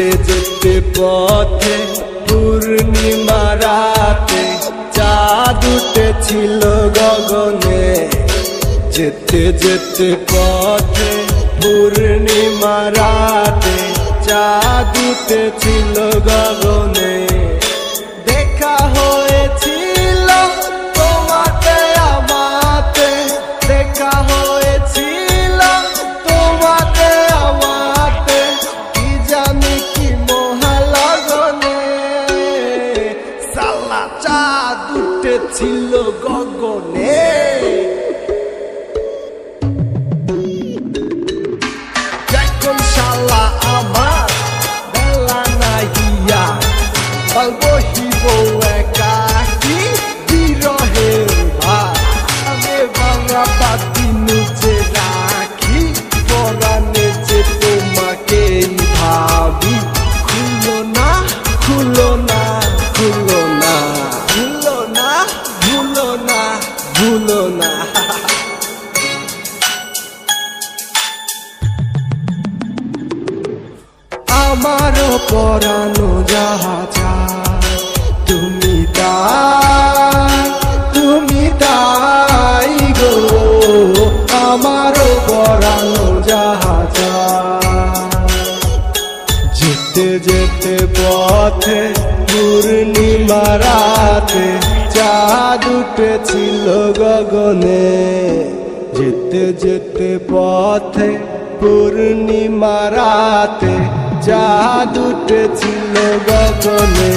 যেতে যেতে পথে পূর্ণিমা রাতে চাঁদ উঠেছিল গগনে। যেতে যেতে পথে পূর্ণিমা রাতে চাঁদ উঠেছিল গগনে। দেখা হয়েছিল তোমাতে আমাতে, দেখা হয়েছিল তোমাতে আমাতে, কি জানি কি মহালগনে। সালা চাঁদ উঠেছিল গগনে। এখন শালা আমার বেলা নাহিয়া, বাল বহিব একাকি বিরহের ভার। আমি ভাঙা বাতি নুচে রাখি, পরাণে যে তোমাকেই ভাবি। খুলো না খুলো না খুলো না, ভুলো না ভুলো না ভুলো না। আমারও পরানো যাহা চায় তুমি তাই, তুমি তাই গো। আমারও পরানো যাহা চায়। যেতে যেতে পথে পূর্ণিমা রাতে চাঁদ উঠেছিল গগনে। যেতে যেতে পথে পূর্ণিমা রাতে চাঁদ উঠেছিল গগনে।